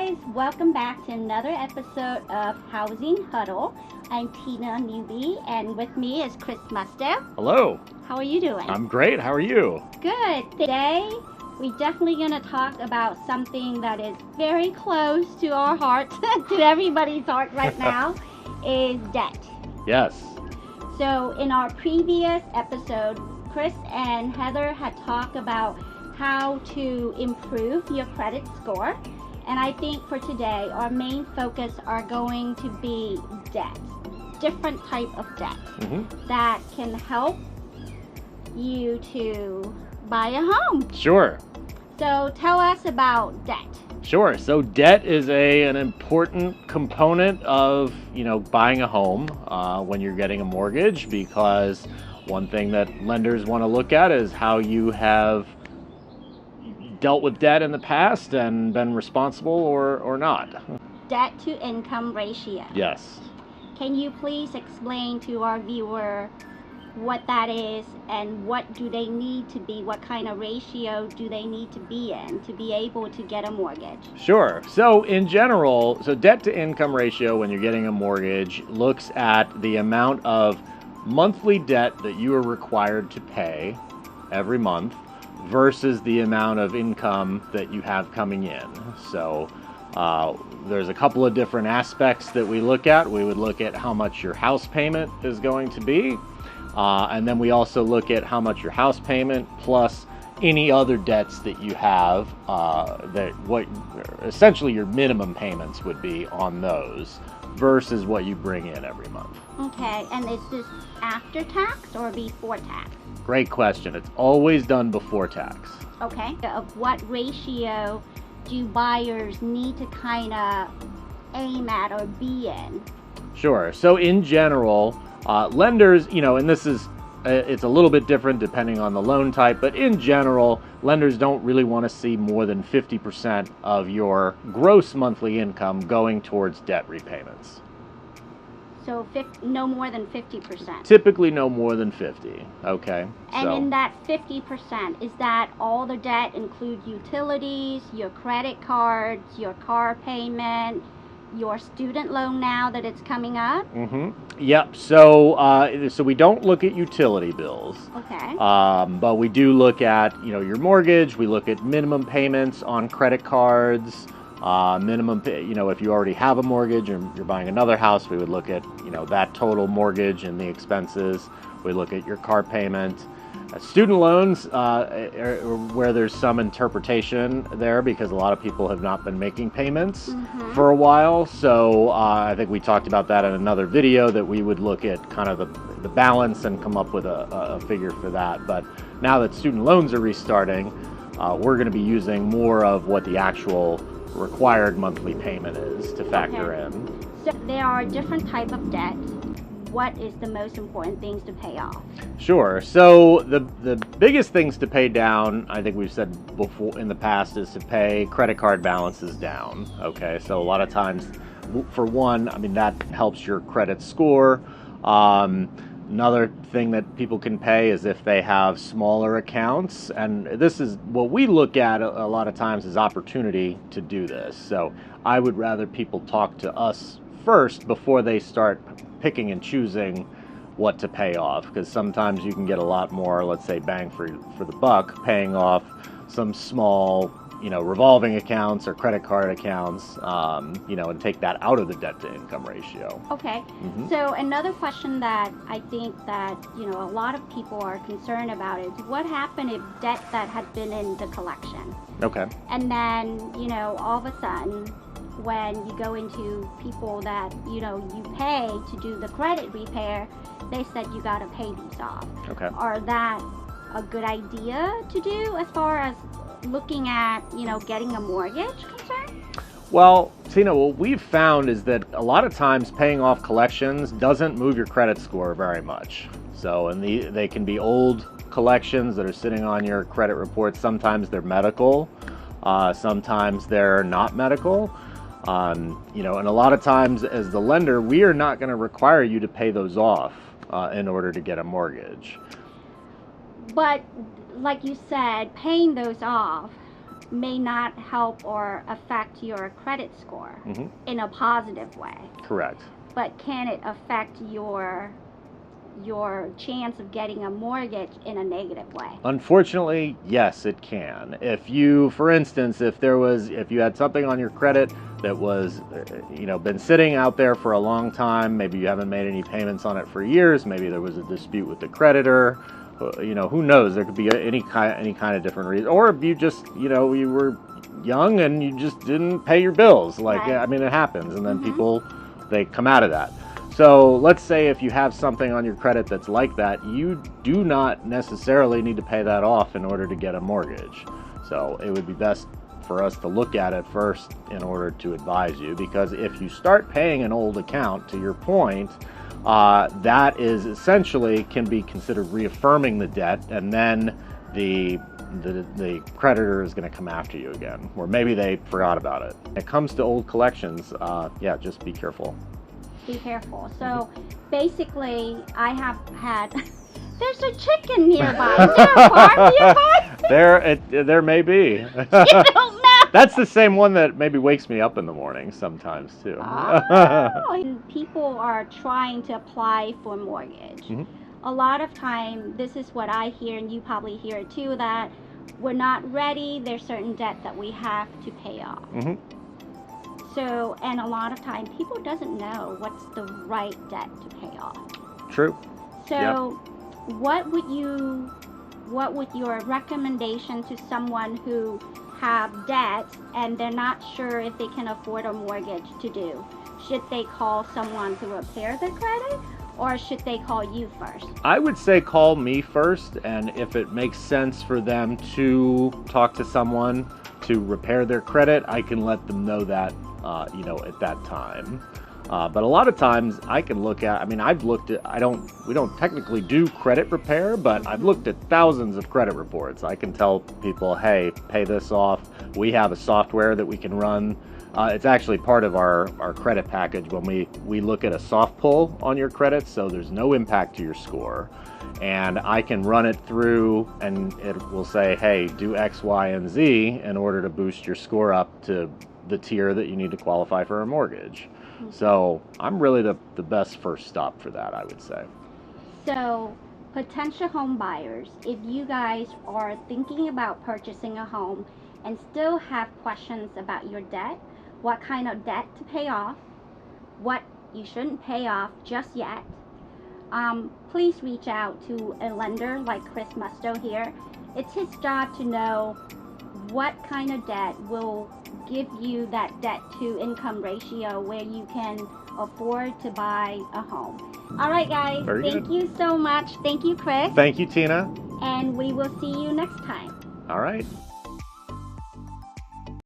guys, welcome back to another episode of Housing Huddle. I'm Tina Newby, and with me is Chris Musto. Hello. How are you doing? I'm great. How are you? Good. Today, we're definitely going to talk about something that is very close to our hearts, to everybody's heart right now, is debt. Yes. So in our previous episode, Chris and Heather had talked about how to improve your credit score. And I think for today, our main focus are going to be debt, different type of debt that can help you to buy a home. Sure. So tell us about debt. Sure. So debt is an important component of, buying a home when you're getting a mortgage, because one thing that lenders want to look at is how you have dealt with debt in the past and been responsible or not. Debt to income ratio. Yes. Can you please explain to our viewer what that is and what do they need to be, what kind of ratio do they need to be in to be able to get a mortgage? Sure. So in general, debt to income ratio when you're getting a mortgage looks at the amount of monthly debt that you are required to pay every month versus the amount of income that you have coming in. So there's a couple of different aspects that we look at. We would look at how much your house payment is going to be. And then we also look at how much your house payment plus any other debts that you have, what essentially your minimum payments would be on those versus what you bring in every month. Okay, and is this after tax or before tax? Great question. It's always done before tax. Okay, of what ratio do buyers need to kind of aim at or be in? Sure. So in general, lenders, and this is, it's a little bit different depending on the loan type, but in general, lenders don't really want to see more than 50% of your gross monthly income going towards debt repayments. So no more than 50%? Typically no more than 50, okay? And in that 50%, is that all the debt include utilities, your credit cards, your car payment, your student loan now that it's coming up? Yep. So we don't look at utility bills. Okay. But we do look at, your mortgage. We look at minimum payments on credit cards. If you already have a mortgage and you're buying another house, we would look at, that total mortgage and the expenses. We look at your car payment. Student loans, where there's some interpretation there because a lot of people have not been making payments for a while. So I think we talked about that in another video, that we would look at kind of the balance and come up with a figure for that. But now that student loans are restarting, we're going to be using more of what the actual required monthly payment is to factor in. So there are different type of debt. What is the most important things to pay off? Sure. So the biggest things to pay down, I think we've said before in the past, is to pay credit card balances down. Okay. So a lot of times, for one, that helps your credit score. Another thing that people can pay is if they have smaller accounts, and this is what we look at a lot of times is opportunity to do this. So I would rather people talk to us first before they start picking and choosing what to pay off, because sometimes you can get a lot more, let's say, bang for the buck paying off some small revolving accounts or credit card accounts, and take that out of the debt to income ratio. Okay. So another question that I think that, a lot of people are concerned about is what happened if debt that had been in the collection? Okay. And then, all of a sudden, when you go into people that, you pay to do the credit repair, they said you got to pay these off. Okay. Are that a good idea to do as far as looking at, getting a mortgage concern? Well, Tina, what we've found is that a lot of times paying off collections doesn't move your credit score very much. So, and they can be old collections that are sitting on your credit report. Sometimes they're medical, sometimes they're not medical. And a lot of times as the lender, we are not going to require you to pay those off in order to get a mortgage. But like you said, paying those off may not help or affect your credit score Mm-hmm. in a positive way. Correct. But can it affect your chance of getting a mortgage in a negative way? Unfortunately, yes, it can. If you, for instance, if you had something on your credit that was, been sitting out there for a long time, maybe you haven't made any payments on it for years, maybe there was a dispute with the creditor, who knows? There could be any kind of different reason, or if you just, you were young and you just didn't pay your bills. Like, Right. I mean, it happens, and then Mhm. people, they come out of that. So let's say if you have something on your credit that's like that, you do not necessarily need to pay that off in order to get a mortgage. So it would be best for us to look at it first in order to advise you, because if you start paying an old account, to your point, that is essentially can be considered reaffirming the debt, and then the creditor is going to come after you again, or maybe they forgot about it. When it comes to old collections, just be careful. Be careful. So basically, I have had. There's a chicken nearby. Is there a farm nearby? There may be. You don't know. That's the same one that maybe wakes me up in the morning sometimes too. And people are trying to apply for mortgage. Mm-hmm. A lot of time, this is what I hear, and you probably hear it too, that we're not ready. There's certain debt that we have to pay off. Mm-hmm. So, and a lot of time, people doesn't know what's the right debt to pay off. True. So, what would your recommendation to someone who have debt and they're not sure if they can afford a mortgage to do? Should they call someone to repair their credit, or should they call you first? I would say call me first, and if it makes sense for them to talk to someone to repair their credit, I can let them know that, at that time. But a lot of times I can look at, I've looked at, we don't technically do credit repair, but I've looked at thousands of credit reports. I can tell people, hey, pay this off. We have a software that we can run. It's actually part of our credit package when we look at a soft pull on your credit, so there's no impact to your score. And I can run it through, and it will say, hey, do X, Y, and Z in order to boost your score up to the tier that you need to qualify for a mortgage. So I'm really the best first stop for that, I would say. So, potential home buyers, if you guys are thinking about purchasing a home and still have questions about your debt, what kind of debt to pay off, what you shouldn't pay off just yet, please reach out to a lender like Chris Musto here. It's his job to know what kind of debt will give you that debt to income ratio where you can afford to buy a home. All right, guys. Thank you so much. Thank you, Chris. Thank you, Tina. And we will see you next time. All right.